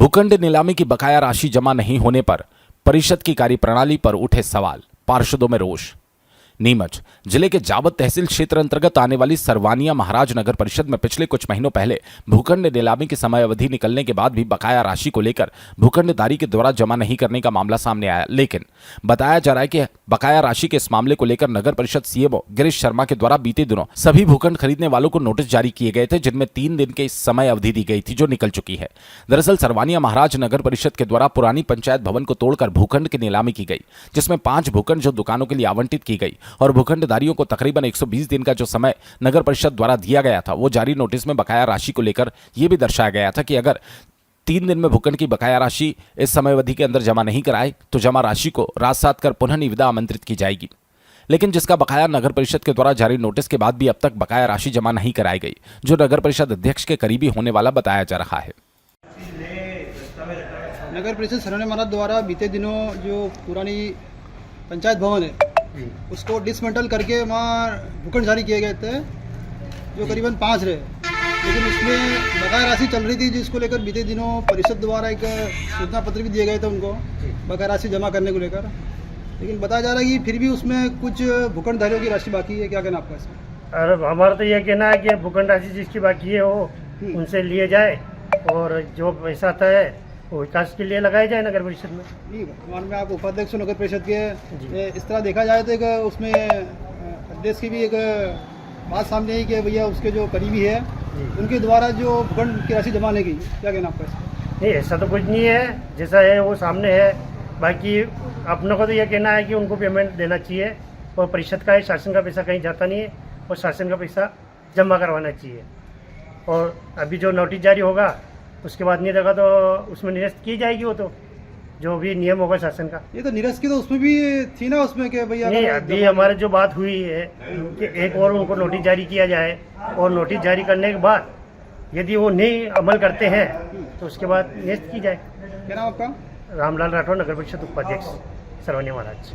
भूखंड नीलामी की बकाया राशि जमा नहीं होने पर परिषद की कार्यप्रणाली पर उठे सवाल, पार्षदों में रोष। नीमच जिले के जावद तहसील क्षेत्र अंतर्गत आने वाली सरवानिया महाराज नगर परिषद में पिछले कुछ महीनों पहले भूखंड नीलामी की समय अवधि निकलने के बाद भी बकाया राशि को लेकर भूखंडधारी के द्वारा जमा नहीं करने का मामला सामने आया। लेकिन बताया जा रहा है कि बकाया राशि के इस मामले को लेकर नगर परिषद सीएमओ गिरीश शर्मा के द्वारा बीते दिनों सभी भूखंड खरीदने वालों को नोटिस जारी किए गए थे, जिनमें 3 दिन की समय अवधि दी गई थी जो निकल चुकी है। दरअसल सरवानिया महाराज नगर परिषद के द्वारा पुरानी पंचायत भवन को तोड़कर भूखंड की नीलामी की गई, जिसमें 5 भूखंड जो दुकानों के लिए आवंटित की गई और भूखंडधारियों को तकरीबन 120 दिन का जो समय नगर परिषद द्वारा दिया गया था, वो जारी नोटिस में बकाया राशि को लेकर यह भी दर्शाया गया था कि अगर 3 दिन में भूखंड की बकाया राशि इस समय अवधि के अंदर जमा नहीं कराए तो जमा राशि को रात सात कर पुनः निविदा आमंत्रित की जाएगी। लेकिन जिसका बकाया नगर परिषद के द्वारा जारी नोटिस के बाद भी अब तक बकाया राशि जमा नहीं कराई गई, जो नगर परिषद अध्यक्ष के करीबी होने वाला बताया जा रहा है। नगर परिषद सरवानिया महाराज द्वारा बीते दिनों जो पुरानी पंचायत भवन है उसको डिसमेंटल करके वहाँ भूखंड जारी किए गए थे, जो करीबन 5 रहे। लेकिन उसमें बकाया राशि चल रही थी, जिसको लेकर बीते दिनों परिषद द्वारा एक सूचना पत्र भी दिए गए थे उनको बकाया राशि जमा करने को लेकर। लेकिन बताया जा रहा है कि फिर भी उसमें कुछ भूखंडधारियों की राशि बाकी है। क्या कहना आपका इसमें? अरे हमारा तो ये कहना है कि भूखंड राशि जिसकी बाकी है वो उनसे लिए जाए और जो पैसा आता है वो विकास के लिए लगाया जाए नगर परिषद में। ठीक है, मान में आप उपाध्यक्ष नगर परिषद के, इस तरह देखा जाए तो एक उसमें अध्यक्ष की भी एक बात सामने आई कि भैया उसके जो करीबी है उनके द्वारा जो भूखंड की राशि जमा नहीं की। क्या कहना आपका इसमें? नहीं, ऐसा तो कुछ नहीं है, जैसा है वो सामने है। बाकी अपनों को तो ये कहना है कि उनको पेमेंट देना चाहिए और परिषद का है, शासन का पैसा कहीं जाता नहीं है और शासन का पैसा जमा करवाना चाहिए। और अभी जो नोटिस जारी होगा उसके बाद नहीं देगा तो उसमें निरस्त की जाएगी, वो तो जो भी नियम होगा शासन का। ये तो निरस्त की तो उसमें भी थी ना, उसमें कि भैया नहीं, अभी हमारे जो बात हुई है कि एक और उनको नोटिस जारी किया जाए और नोटिस जारी करने के बाद यदि वो नहीं अमल करते हैं तो उसके बाद निरस्त की जाए। क्या नाम आपका? रामलाल राठौर, नगर परिषद उपाध्यक्ष, सरवानिया महाराज।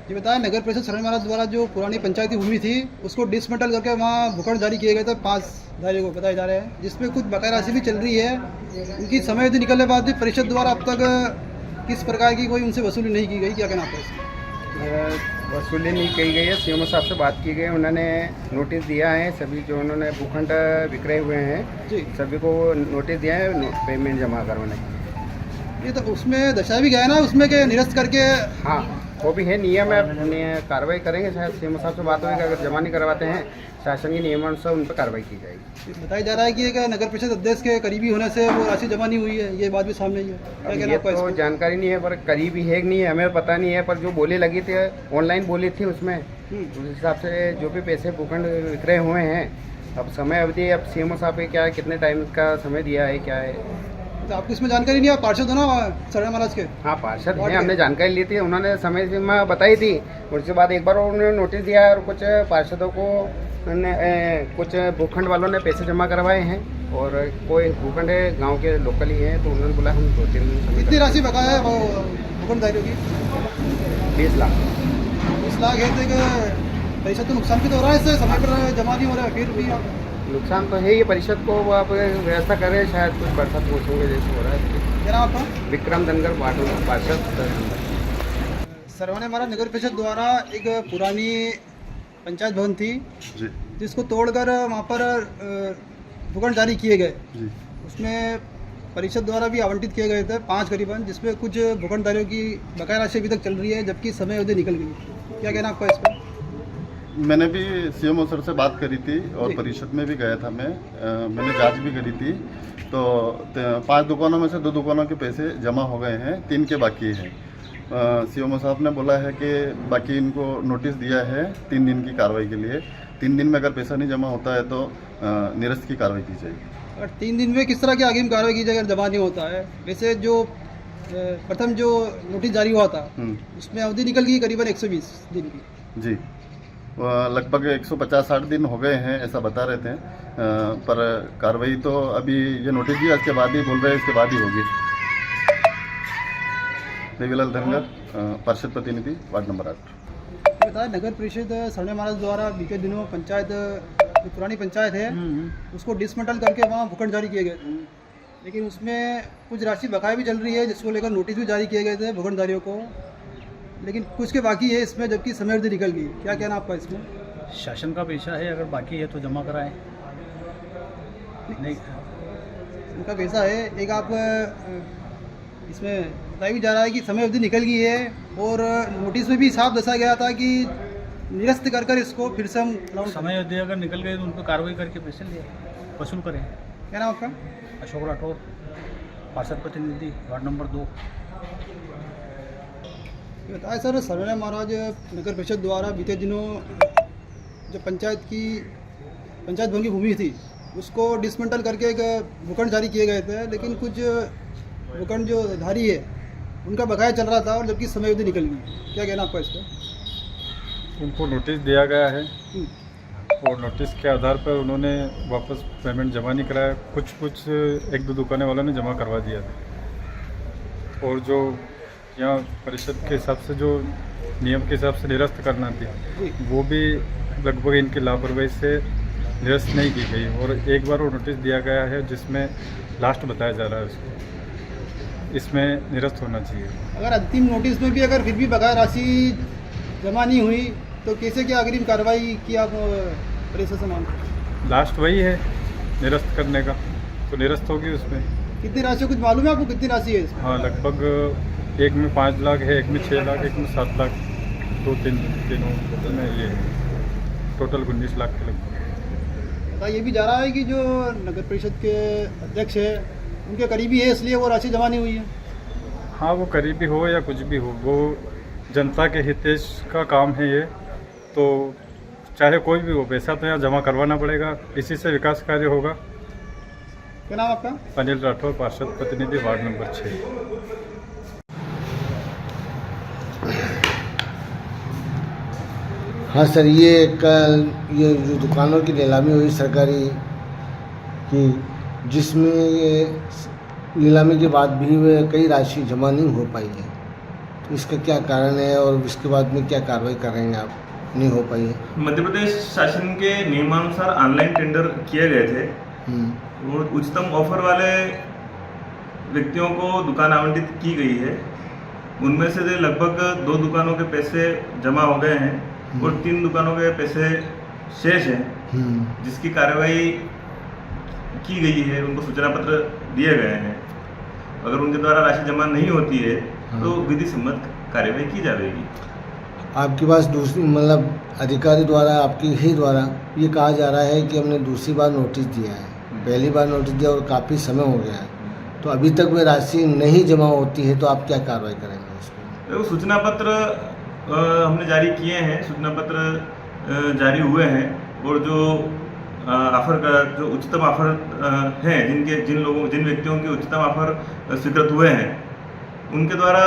ये बताया नगर परिषद सरवानिया महाराज द्वारा जो पुरानी पंचायती भूमि थी उसको डिसमेंटल करके वहाँ भूखंड जारी किए गए थे 5 धारियों को बताए जा रहे हैं, जिसमें कुछ बकाया राशि भी चल रही है। उनकी समय अवधि निकलने के बाद भी परिषद द्वारा अब तक किस प्रकार की कोई उनसे वसूली नहीं की गई। क्या कहना आपका इसमें? वसूली नहीं की गई है। सीएमओ साहब से बात की गई, उन्होंने नोटिस दिया है सभी जो उन्होंने भूखंड विक्रय हुए हैं जी, सभी को नोटिस दिया है पेमेंट जमा करवाने। ये तो उसमें दर्शाया भी गया ना उसमें के निरस्त करके। हाँ, वो भी है, नियम है, कार्रवाई करेंगे। शायद सीएमओ साहब से बात होगी, अगर जमा नहीं करवाते हैं शासन के नियमानुसार उन पर कार्रवाई की जाएगी। बताया जा रहा है कि एक नगर परिषद अध्यक्ष के करीबी होने से वो राशि जमा नहीं हुई है, ये बात भी सामने ही है। क्या कहना ये आपका तो इसमें? जानकारी नहीं है, पर करीबी है कि नहीं है हमें पता नहीं है, पर जो बोली लगी थी ऑनलाइन बोली थी उसमें उस हिसाब से जो भी पैसे भूखंड विक्रय हुए हैं, अब समय अवधि अब सीएमओ साहब के क्या है, कितने टाइम का समय दिया है, क्या है तो आपको इसमें जानकारी नहीं है? आप पार्षद हो ना सरवानिया महाराज के? हाँ, पार्षद हैं, हमने जानकारी ली थी, उन्होंने समय सीमा बताई थी। उसके बाद एक बार उन्होंने नोटिस दिया और कुछ पार्षदों को कुछ भूखंड वालों ने पैसे जमा करवाए हैं और कोई भूखंड है गांव के लोकल ही है, तो उन्होंने बोला हम 2-3 दिन कितनी राशि बकाया है वो भूखंडधारियों की? 20 लाख। 20 लाख है तो परिषद तो नुकसान भी तो हो रहा है इससे, समय पर जमा नहीं हो रहा है। फिर भी नुकसान तो है ही, परिषद को वो आप व्यवस्था करें, शायद कुछ बरसात पहुँचेंगे जैसे हो रहा है। क्या नाम आपका? विक्रम धनगर पार्षद। सरवानिया महाराज नगर परिषद द्वारा एक पुरानी पंचायत भवन थी जिसको तोड़कर वहाँ पर भूखंड जारी किए गए। उसमें परिषद द्वारा भी आवंटित किए गए थे 5 करीबन, जिसमें कुछ भूखंडधारियों की बकाया राशि अभी तक चल रही है, जबकि समय अवधि निकल गई। क्या कहना आपका इस पर? मैंने भी सीएमओ सर से बात करी थी और परिषद में भी गया था मैंने जांच भी करी थी। तो 5 दुकानों में से 2 दुकानों के पैसे जमा हो गए हैं, 3 के बाकी है। सीएमओ साहब ने बोला है कि बाकी इनको नोटिस दिया है 3 दिन की कार्रवाई के लिए। 3 दिन में अगर पैसा नहीं जमा होता है तो निरस्त की कार्रवाई की जाएगी। और 3 दिन में किस तरह की आगे कार्रवाई की जाए अगर जमा नहीं होता है? वैसे जो प्रथम जो नोटिस जारी हुआ था उसमें अवधि निकल गई करीबन 120 दिन की। जी, लगभग 150-60 दिन हो गए हैं ऐसा बता रहे थे, पर कार्रवाई तो अभी ये नोटिस दिया इसके बाद ही बोल रहे हैं, इसके बाद ही होगी। देवीलाल धनगर, पार्षद प्रतिनिधि, वार्ड नंबर 8। बताया नगर परिषद सरवानिया महाराज द्वारा बीते दिनों पंचायत जो पुरानी पंचायत है उसको डिसमेंटल करके वहाँ भूखंड जारी किए गए। लेकिन उसमें कुछ राशि बकाया भी चल रही है, जिसको लेकर नोटिस भी जारी किए गए थे भूखंडधारियों को, लेकिन कुछ के बाकी है इसमें, जबकि समय अवधि निकल गई। क्या कहना आपका इसमें? शासन का पैसा है, अगर बाकी है तो जमा कराएं। नहीं, उनका पैसा है। एक आप इसमें बताया भी जा रहा है कि समय अवधि निकल गई है, और नोटिस में भी साफ दर्शाया गया था कि निरस्त कर कर इसको फिर से हम समय अवधि अगर निकल गई तो उन पर कार्रवाई करके पैसे लिए वसूल करें। क्या नाम आपका? अशोक राठौर, पार्षद प्रतिनिधि, वार्ड नंबर 2। ये बताया सर, सरवनिया महाराज नगर परिषद द्वारा बीते दिनों जो पंचायत भवन की भूमि थी उसको डिसमेंटल करके एक भूखंड जारी किए गए थे, लेकिन कुछ भूखंड जो धारी है उनका बकाया चल रहा था, और जबकि समय अवधि निकल गई। क्या कहना आपका इस पर? उनको नोटिस दिया गया है और नोटिस के आधार पर उन्होंने वापस पेमेंट जमा नहीं कराया। कुछ एक दो दुकानें वालों ने जमा करवा दिया था, और जो यहाँ परिषद के हिसाब से जो नियम के हिसाब से निरस्त करना थी वो भी लगभग इनकी लापरवाही से निरस्त नहीं की गई, और एक बार वो नोटिस दिया गया है जिसमें लास्ट बताया जा रहा है उसको, इसमें निरस्त होना चाहिए। अगर अंतिम नोटिस में भी अगर फिर भी बकाया राशि जमा नहीं हुई तो कैसे क्या अग्रिम कार्रवाई की आप परिषद से मांग? लास्ट वही है निरस्त करने का, तो निरस्त होगी उसमें। कितनी राशि कुछ मालूम है आपको? कितनी राशि है इसमें? हाँ, लगभग एक में 5 लाख है, एक में 6 लाख, एक में 7 लाख, 2-3 में ये टोटल 19 लाख के लगभग। पता ये भी जा रहा है कि जो नगर परिषद के अध्यक्ष है उनके करीबी है, इसलिए वो राशि जमा नहीं हुई है। हाँ, वो करीबी हो या कुछ भी हो, वो जनता के हितेश का काम है ये, तो चाहे कोई भी हो, पैसा तो यहाँ जमा करवाना पड़ेगा, इसी से विकास कार्य होगा। क्या नाम आपका? अनिल राठौर, पार्षद प्रतिनिधि, वार्ड नंबर 6। हाँ सर, ये जो दुकानों की नीलामी हुई सरकारी की, जिसमें ये नीलामी के बाद भी वे कई राशि जमा नहीं हो पाई है, तो इसका क्या कारण है और इसके बाद में क्या कार्रवाई करेंगे आप? नहीं हो पाई है। मध्य प्रदेश शासन के नियमानुसार ऑनलाइन टेंडर किए गए थे, और उच्चतम ऑफर वाले व्यक्तियों को दुकान आवंटित की गई है। उनमें से लगभग 2 दुकानों के पैसे जमा हो गए हैं और 3 दुकानों के पैसे शेष हैं, जिसकी कार्रवाई की गई है। उनको सूचना पत्र दिए गए हैं। अगर उनके द्वारा राशि जमा नहीं होती है तो विधि सम्मत कार्रवाई की जाएगी। आपके पास दूसरी मतलब अधिकारी द्वारा, आपके ही द्वारा ये कहा जा रहा है कि हमने दूसरी बार नोटिस दिया है, पहली बार नोटिस दिया और काफ़ी समय हो गया है, तो अभी तक वे राशि नहीं जमा होती है, तो आप क्या कार्रवाई करेंगे उसमें? देखो, सूचना पत्र हमने जारी किए हैं, सूचना पत्र जारी हुए हैं, और जो ऑफर का जो उच्चतम ऑफर हैं, जिन व्यक्तियों के उच्चतम ऑफर स्वीकृत हुए हैं, उनके द्वारा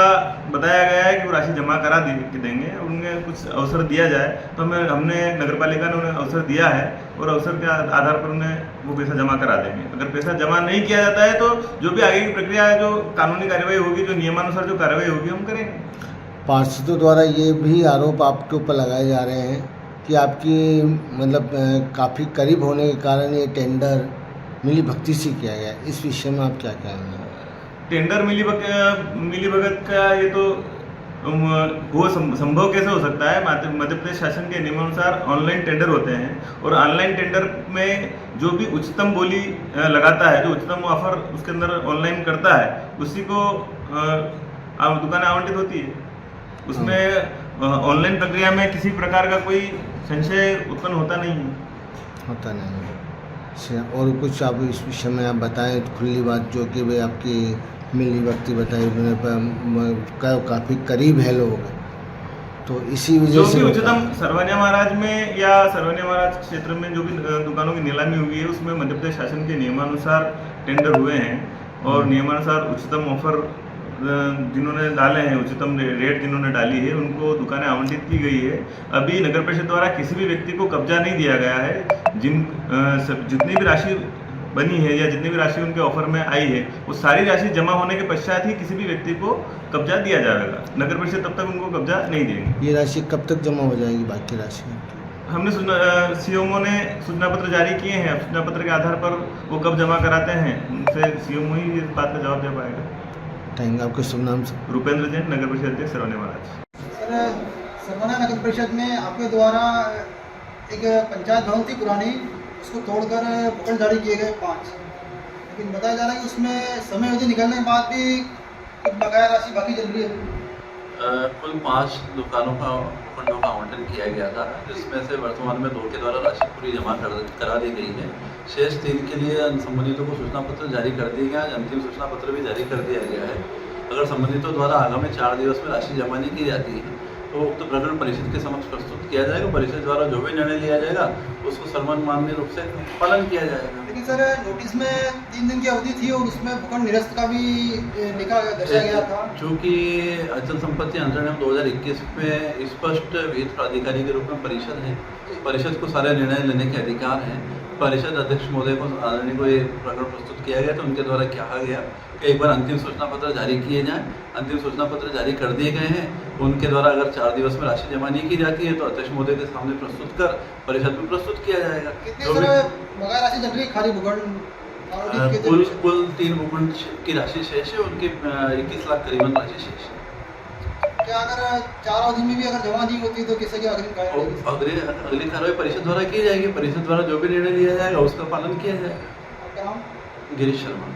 बताया गया है कि वो राशि जमा करा देंगे, उन्हें कुछ अवसर दिया जाए। तो हमने नगरपालिका ने उन्हें अवसर दिया है, और अवसर के आधार पर उन्हें वो पैसा जमा करा देंगे। अगर पैसा जमा नहीं किया जाता है तो जो भी आगे की प्रक्रिया है, जो कानूनी कार्रवाई होगी, जो नियमानुसार जो कार्रवाई होगी, हम करेंगे। पार्षदों द्वारा ये भी आरोप आपके ऊपर लगाए जा रहे हैं कि आपकी मतलब काफ़ी करीब होने के कारण ये टेंडर मिलीभगती से किया गया। इस विषय में आप क्या कहेंगे? टेंडर मिलीभगत का ये तो वो संभव कैसे हो सकता है? मध्य प्रदेश शासन के नियमानुसार ऑनलाइन टेंडर होते हैं, और ऑनलाइन टेंडर में जो भी उच्चतम बोली लगाता है, जो उच्चतम ऑफर उसके अंदर ऑनलाइन करता है, उसी को दुकानें आवंटित होती है। उसमें ऑनलाइन प्रक्रिया में किसी प्रकार का कोई संशय उत्पन्न होता नहीं है। होता नहीं है। अच्छा, और कुछ आप इस विषय में आप बताएं खुली बात, जो कि वे आपकी मिली व्यक्ति बताई, काफ़ी करीब है लोग, तो इसी वजह से उच्चतम सरवनिया महाराज में या सरवनिया महाराज क्षेत्र में जो भी दुकानों की नीलामी हुई है, उसमें मध्य प्रदेश शासन के नियमानुसार टेंडर हुए हैं, और नियमानुसार उच्चतम ऑफर जिन्होंने डाले हैं, उच्चतम रेट जिन्होंने डाली है, उनको दुकानें आवंटित की गई है। अभी नगर परिषद द्वारा किसी भी व्यक्ति को कब्जा नहीं दिया गया है। जितनी भी राशि बनी है या जितनी भी राशि उनके ऑफर में आई है, वो सारी राशि जमा होने के पश्चात ही किसी भी व्यक्ति को कब्जा दिया जाएगा। नगर परिषद तब तक उनको कब्जा नहीं देंगे। ये राशि कब तक जमा हो जाएगी, बाकी राशि? हमने सीएमओ ने सूचना पत्र जारी किए हैं। अब सूचना पत्र के आधार पर वो कब जमा कराते हैं उनसे सीएमओ ही इस बात का जवाब दे पाएगा। Thank you. आपके शुभ नाम से? रूपेंद्र जैन, नगर परिषद अध्यक्ष सरवनिया महाराज। सर, सरवनिया नगर परिषद में आपके द्वारा एक पंचायत भवन थी पुरानी, उसको तोड़कर भूखंड जारी किए गए 5, लेकिन बताया जा रहा है कि उसमें समय अवधि निकलने के बाद भी कुछ बकाया राशि बाकी चल रही है। कुल 5 दुकानों का भूखंडों का आवंटन किया गया था, जिसमें से वर्तमान में 2 के द्वारा राशि पूरी जमा करा दी गई है। शेष 3 के लिए संबंधितों को सूचना पत्र जारी कर दिया गया है। अंतिम सूचना पत्र भी जारी कर दिया गया है। अगर संबंधितों द्वारा आगामी 4 दिवस में राशि जमा नहीं की जाती है तो उक्त प्रकरण परिषद के समक्ष प्रस्तुत किया जाएगा। परिषद द्वारा जो भी निर्णय लिया जाएगा उसको सर्वमान्य रूप से पालन किया जाएगा। लेकिन सर, नोटिस में 3 दिन की अवधि थी और उसमें भूखंड निरस्त का भी लिखा दर्शाया गया था। चूँकि अचल संपत्ति अधिनियम 2021 में स्पष्ट विहित प्राधिकारी के रूप में परिषद है, परिषद को सारे निर्णय लेने के अधिकार हैं। परिषद अध्यक्ष महोदय को आदरणीय को ये प्रकरण प्रस्तुत किया गया तो उनके द्वारा कहा गया कि एक बार अंतिम सूचना पत्र जारी किए जाएं। अंतिम सूचना पत्र जारी कर दिए गए हैं। उनके द्वारा अगर 4 दिवस में राशि जमा नहीं की जाती है तो अध्यक्ष महोदय के सामने प्रस्तुत कर परिषद में प्रस्तुत किया जाएगा। कितनी सर बकाया राशि चल रही है खाली भूखंड? कुल 3 भूखंड की राशि शेष है, उनकी 21 लाख करीबन राशि शेष है। क्या अगर 4 अवधि में भी अगर जमा नहीं होती तो किसी की अग्रिम कार्रवाई? अगली कार्रवाई परिषद द्वारा की जाएगी। परिषद द्वारा जो भी निर्णय लिया जाएगा उसका पालन किया जाएगा। आपका नाम? गिरीश शर्मा।